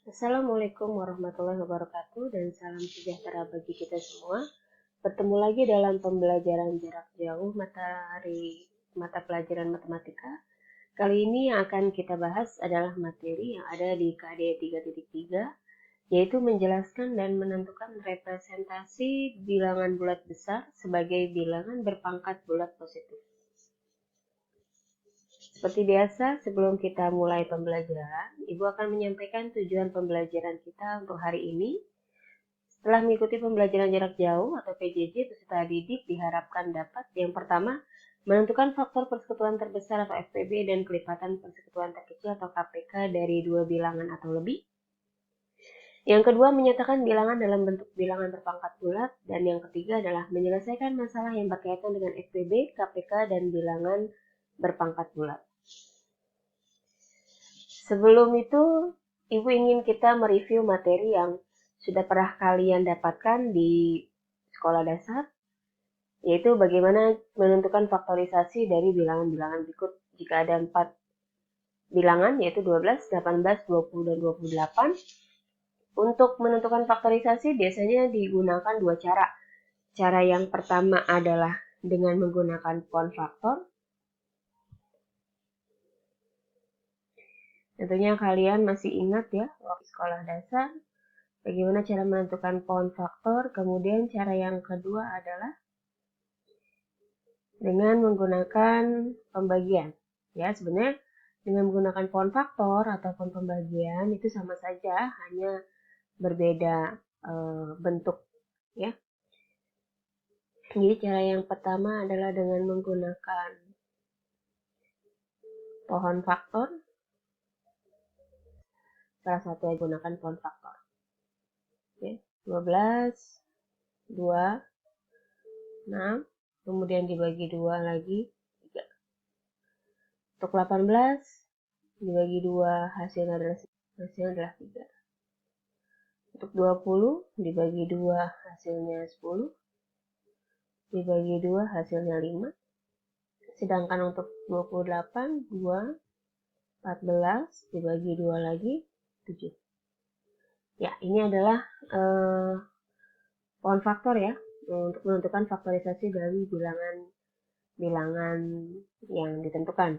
Assalamualaikum warahmatullahi wabarakatuh dan salam sejahtera bagi kita semua. Bertemu lagi dalam pembelajaran jarak jauh mata pelajaran matematika. Kali ini yang akan kita bahas adalah materi yang ada di KD 3.3, yaitu menjelaskan dan menentukan representasi bilangan bulat besar sebagai bilangan berpangkat bulat positif. Seperti biasa, sebelum kita mulai pembelajaran, Ibu akan menyampaikan tujuan pembelajaran kita untuk hari ini. Setelah mengikuti pembelajaran jarak jauh atau PJJ, peserta didik diharapkan dapat yang pertama, menentukan faktor persekutuan terbesar atau FPB dan kelipatan persekutuan terkecil atau KPK dari dua bilangan atau lebih. Yang kedua, menyatakan bilangan dalam bentuk bilangan berpangkat bulat. Dan yang ketiga adalah menyelesaikan masalah yang berkaitan dengan FPB, KPK, dan bilangan berpangkat bulat. Sebelum itu, Ibu ingin kita mereview materi yang sudah pernah kalian dapatkan di sekolah dasar, yaitu bagaimana menentukan faktorisasi dari bilangan-bilangan berikut. Jika ada 4 bilangan, yaitu 12, 18, 20, dan 28, untuk menentukan faktorisasi biasanya digunakan dua cara. Cara yang pertama adalah dengan menggunakan pound faktor. Tentunya kalian masih ingat ya, waktu sekolah dasar, bagaimana cara menentukan pound faktor. Kemudian cara yang kedua adalah dengan menggunakan pembagian. Ya, sebenarnya dengan menggunakan pound faktor ataupun pembagian itu sama saja, hanya berbeda bentuk ya. Jadi cara yang pertama adalah dengan menggunakan pohon faktor. Salah satu yang menggunakan pound faktor. Oke, 12, 2, 6, kemudian dibagi 2 lagi, 3. Untuk 18, dibagi 2 hasilnya adalah 3. Untuk 20, dibagi 2 hasilnya 10. Dibagi 2 hasilnya 5. Sedangkan untuk 28, 2, 14, dibagi 2 lagi, 7. Ya, ini adalah pound faktor ya, untuk menentukan faktorisasi dari bilangan yang ditentukan.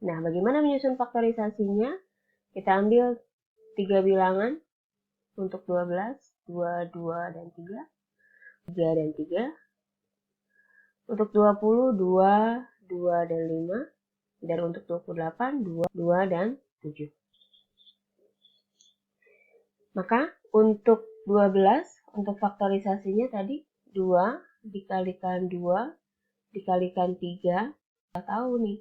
Nah, bagaimana menyusun faktorisasinya? Kita ambil 3 bilangan untuk 12, 2, 2, dan 3. 3 dan 3. Untuk 20, 2, 2, dan 5. Dan untuk 28, 2, 2, dan 7. Maka untuk 12, untuk faktorisasinya tadi 2 dikalikan 2 dikalikan 3. Kita tahu nih,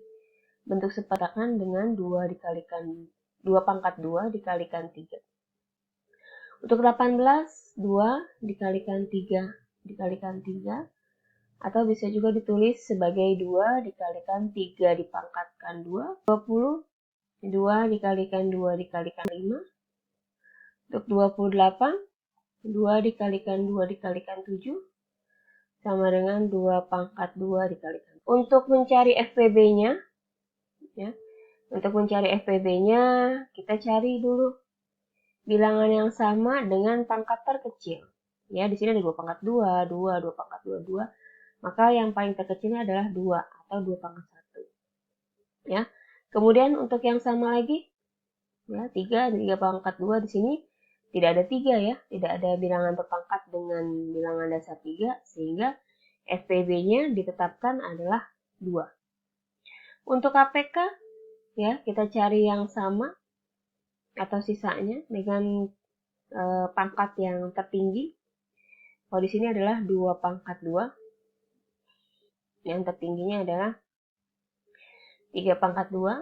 bentuk sepatakan dengan 2 dikalikan 2 pangkat 2 dikalikan 3. Untuk 18, 2 dikalikan 3 dikalikan 3. Atau bisa juga ditulis sebagai 2 dikalikan 3 dipangkatkan 2. 20, 2 dikalikan 2 dikalikan 5. Untuk 28, 2 dikalikan 2 dikalikan 7. Sama dengan 2 pangkat 2 dikalikan. Untuk mencari FPB-nya, ya, kita cari dulu bilangan yang sama dengan pangkat terkecil. Ya, di sini ada 2 pangkat 2, 2, 2 pangkat 2, 2. Maka yang paling terkecilnya adalah 2 atau 2 pangkat 1. Ya. Kemudian untuk yang sama lagi, ya, 3 pangkat 2 di sini tidak ada 3 ya, tidak ada bilangan berpangkat dengan bilangan dasar 3, sehingga FPB-nya ditetapkan adalah 2. Untuk KPK, ya, kita cari yang sama atau sisanya dengan pangkat yang tertinggi. Kalau di sini adalah 2 pangkat 2. Yang tertingginya adalah 3 pangkat 2,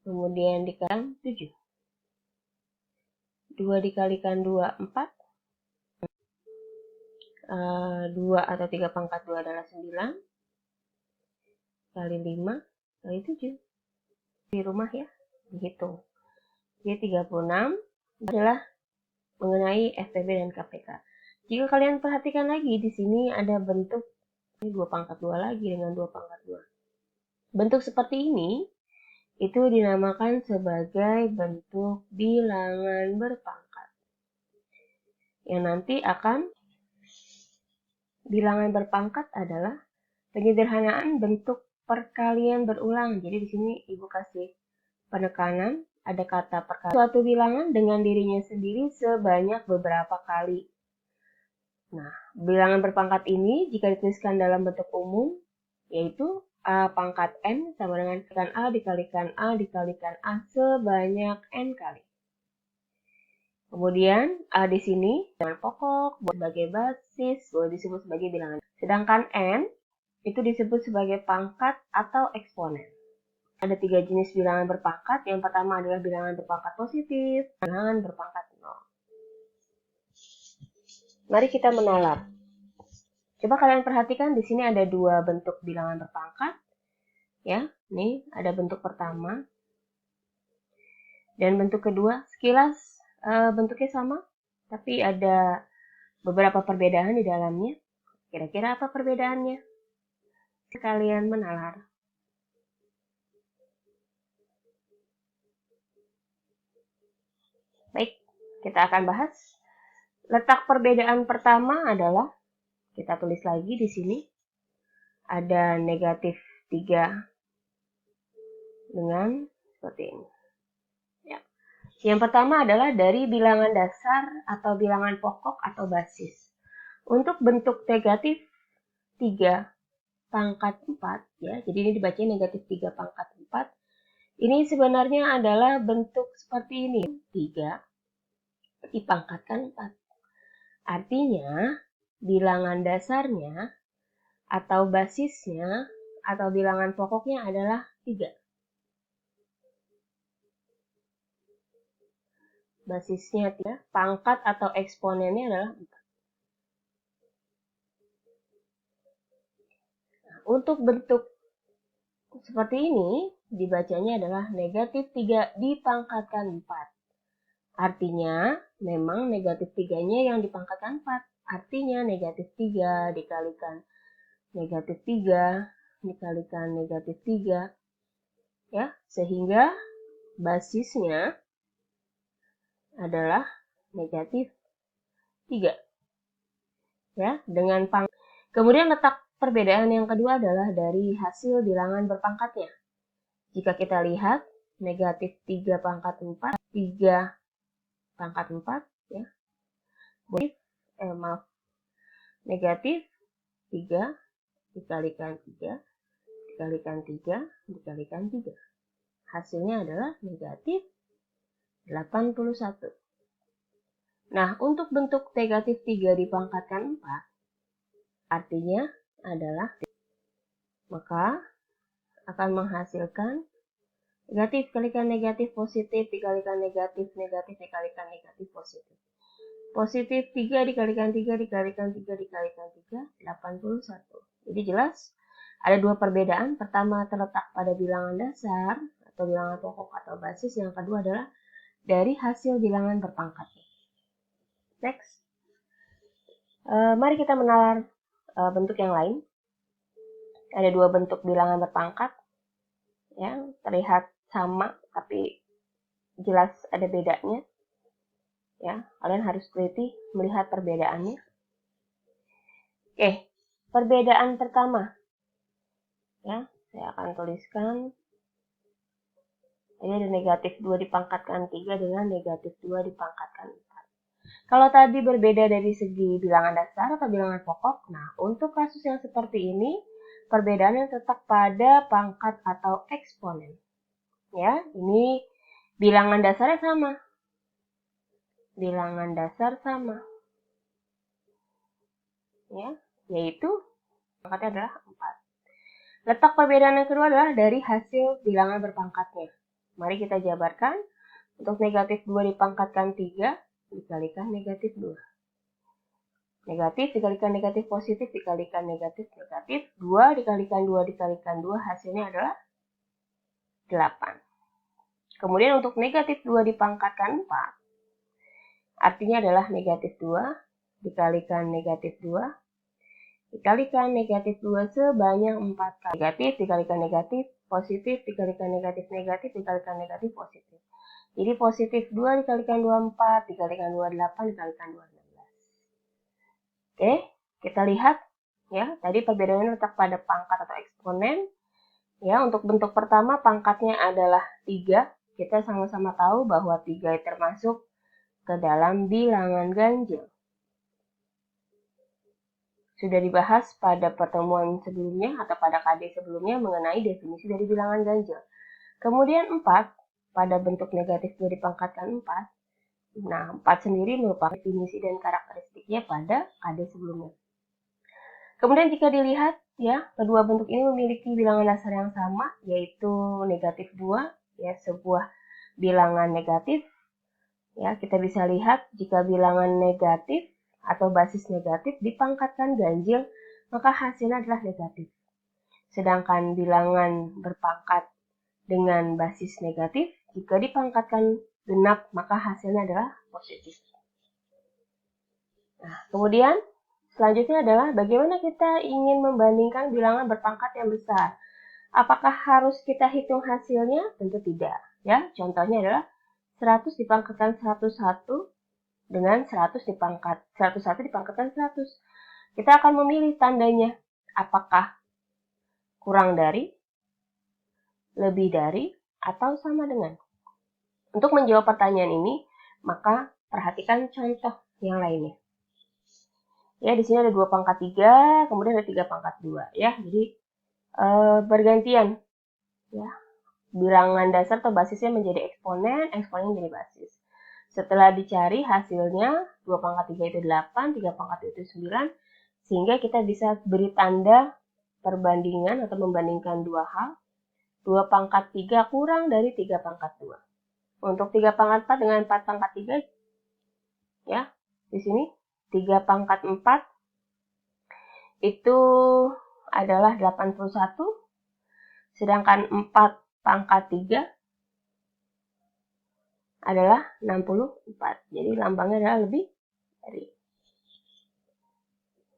kemudian dikalikan 7. 2 dikalikan 2, 4. 2 atau 3 pangkat 2 adalah 9. Kali 5, kali 7. Di rumah ya, dihitung. Jadi 36 adalah mengenai FPB dan KPK. Jika kalian perhatikan lagi, di sini ada bentuk ini 2 pangkat 2 lagi dengan 2 pangkat 2. Bentuk seperti ini itu dinamakan sebagai bentuk bilangan berpangkat. Yang nanti akan bilangan berpangkat adalah penyederhanaan bentuk perkalian berulang. Jadi di sini Ibu kasih penekanan, ada kata perkalian. Suatu bilangan dengan dirinya sendiri sebanyak beberapa kali. Nah, bilangan berpangkat ini jika dituliskan dalam bentuk umum, yaitu A pangkat N sama dengan A dikalikan A dikalikan A sebanyak N kali. Kemudian A di sini dengan pokok, sebagai basis, boleh disebut sebagai bilangan. Sedangkan N itu disebut sebagai pangkat atau eksponen. Ada 3 jenis bilangan berpangkat. Yang pertama adalah bilangan berpangkat positif, bilangan berpangkat 0. Mari kita menalar. Coba kalian perhatikan di sini ada 2 bentuk bilangan berpangkat. Ya, nih ada bentuk pertama dan bentuk kedua. Sekilas bentuknya sama, tapi ada beberapa perbedaan di dalamnya. Kira-kira apa perbedaannya? Kalian menalar. Baik, kita akan bahas. Letak perbedaan pertama adalah, kita tulis lagi di sini, ada negatif 3 dengan seperti ini. Ya. Yang pertama adalah dari bilangan dasar atau bilangan pokok atau basis. Untuk bentuk negatif 3 pangkat 4, ya, jadi ini dibacanya negatif 3 pangkat 4. Ini sebenarnya adalah bentuk seperti ini, 3 dipangkatkan 4. Artinya, bilangan dasarnya atau basisnya atau bilangan pokoknya adalah 3. Basisnya 3, pangkat atau eksponennya adalah 4. Nah, untuk bentuk seperti ini, dibacanya adalah negatif 3 dipangkatkan 4. Artinya, memang negatif 3-nya yang dipangkatkan 4. Artinya, negatif 3 dikalikan negatif 3 dikalikan negatif 3. Ya, sehingga basisnya adalah negatif 3. Ya, dengan Kemudian letak perbedaan yang kedua adalah dari hasil bilangan berpangkatnya. Jika kita lihat, negatif 3 pangkat 4, 3 pangkat 4, ya. Negatif 3 dikalikan 3, dikalikan 3, dikalikan 3. Hasilnya adalah negatif 81. Nah, untuk bentuk negatif 3 dipangkatkan 4, artinya adalah, maka akan menghasilkan negatif dikalikan negatif positif dikalikan negatif negatif dikalikan negatif positif. Positif 3 dikalikan 3 dikalikan 3 dikalikan 3, 81. Jadi jelas ada 2 perbedaan. Pertama terletak pada bilangan dasar atau bilangan pokok atau basis. Yang kedua adalah dari hasil bilangan berpangkatnya. Next. Mari kita menalar bentuk yang lain. Ada 2 bentuk bilangan berpangkat. Ya, terlihat sama tapi jelas ada bedanya. Ya, kalian harus teliti melihat perbedaannya. Oke, perbedaan pertama. Ya, saya akan tuliskan. Ini ada negatif 2 dipangkatkan 3 dengan negatif 2 dipangkatkan 4. Kalau tadi berbeda dari segi bilangan dasar atau bilangan pokok, nah untuk kasus yang seperti ini, perbedaannya terletak pada pangkat atau eksponen. Ya, ini bilangan dasarnya sama. Bilangan dasar sama. Ya, yaitu pangkatnya adalah 4. Letak perbedaan yang kedua adalah dari hasil bilangan berpangkatnya. Mari kita jabarkan. Untuk negatif 2 dipangkatkan 3 dikalikan negatif 2. Negatif dikalikan negatif positif dikalikan negatif negatif. 2 dikalikan 2 dikalikan 2 hasilnya adalah 8. Kemudian untuk negatif 2 dipangkatkan 4. Artinya adalah negatif 2 dikalikan negatif 2 dikalikan negatif 2 sebanyak 4 kali. Negatif dikalikan negatif positif dikalikan negatif, negatif dikalikan negatif, positif. Jadi positif 2 dikalikan 24, dikalikan 28, dikalikan 216. Oke, kita lihat ya, tadi perbedaannya letak pada pangkat atau eksponen. Ya, untuk bentuk pertama pangkatnya adalah 3. Kita sama-sama tahu bahwa 3 termasuk ke dalam bilangan ganjil. Sudah dibahas pada pertemuan sebelumnya atau pada KD sebelumnya mengenai definisi dari bilangan ganjil. Kemudian 4, pada bentuk negatif 2 dipangkatkan 4. Nah, 4 sendiri merupakan definisi dan karakteristiknya pada KD sebelumnya. Kemudian jika dilihat, ya, kedua bentuk ini memiliki bilangan dasar yang sama, yaitu negatif 2, ya, sebuah bilangan negatif. Ya, kita bisa lihat jika bilangan negatif atau basis negatif dipangkatkan ganjil, maka hasilnya adalah negatif. Sedangkan bilangan berpangkat dengan basis negatif, jika dipangkatkan genap, maka hasilnya adalah positif. Nah, kemudian selanjutnya adalah bagaimana kita ingin membandingkan bilangan berpangkat yang besar. Apakah harus kita hitung hasilnya? Tentu tidak. Ya, contohnya adalah 100 dipangkatkan 101 dengan 101 dipangkatkan 100. Kita akan memilih tandanya. Apakah kurang dari, lebih dari, atau sama dengan. Untuk menjawab pertanyaan ini, maka perhatikan contoh yang lainnya. Ya, di sini ada 2 pangkat 3, kemudian ada 3 pangkat 2. Ya, jadi bergantian. Ya, bilangan dasar atau basisnya menjadi eksponen, eksponen menjadi basis. Setelah dicari hasilnya, 2 pangkat 3 itu 8, 3 pangkat itu 9, sehingga kita bisa beri tanda perbandingan atau membandingkan dua hal. 2 pangkat 3 kurang dari 3 pangkat 2. Untuk 3 pangkat 4 dengan 4 pangkat 3, ya, di sini 3 pangkat 4 itu adalah 81, sedangkan 4 pangkat 3 adalah 64. Jadi lambangnya adalah lebih dari.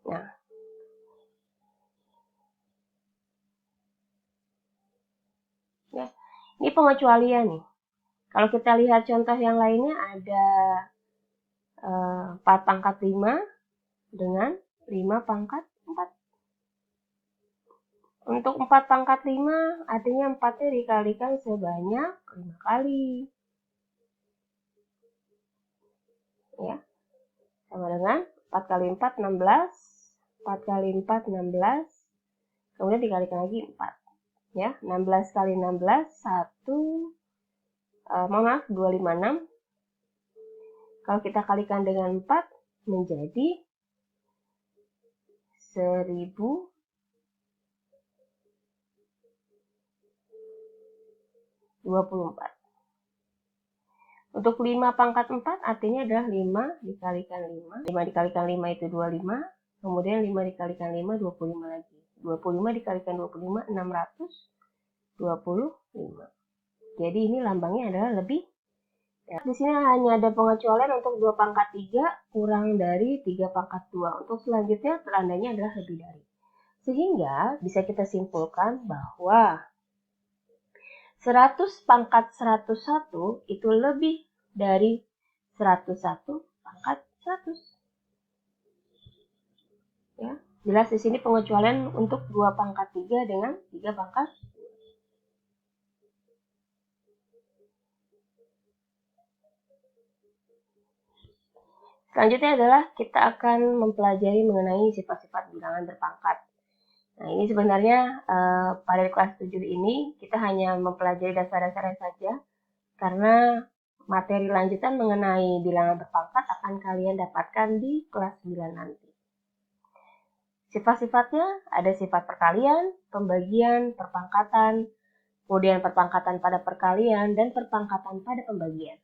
Nah, ya, ini pengecualian nih. Kalau kita lihat contoh yang lainnya ada 4 pangkat 5 dengan 5 pangkat 4. Untuk 4 pangkat 5 artinya 4-nya dikalikan sebanyak 5 kali. Ya, sama dengan 4 kali 4, 16. 4 kali 4, 16. Kemudian dikalikan lagi 4. Ya, 16 kali 16, 256. Kalau kita kalikan dengan 4, menjadi 1024. Untuk 5 pangkat 4 artinya adalah 5 dikalikan 5. 5 dikalikan 5 itu 25. Kemudian 5 dikalikan 5, 25 lagi. 25 dikalikan 25, 625. Jadi ini lambangnya adalah lebih. Ya, di sini hanya ada pengecualian untuk 2 pangkat 3 kurang dari 3 pangkat 2. Untuk selanjutnya tandanya adalah lebih dari. Sehingga bisa kita simpulkan bahwa 100 pangkat 101 itu lebih dari 101 pangkat 100. Ya, jelas di sini pengecualian untuk 2 pangkat 3 dengan 3 pangkat 2. Selanjutnya adalah kita akan mempelajari mengenai sifat-sifat bilangan berpangkat. Nah, ini sebenarnya pada kelas 7 ini kita hanya mempelajari dasar-dasarnya saja, karena materi lanjutan mengenai bilangan berpangkat akan kalian dapatkan di kelas 9 nanti. Sifat-sifatnya ada sifat perkalian, pembagian, perpangkatan, kemudian perpangkatan pada perkalian, dan perpangkatan pada pembagian.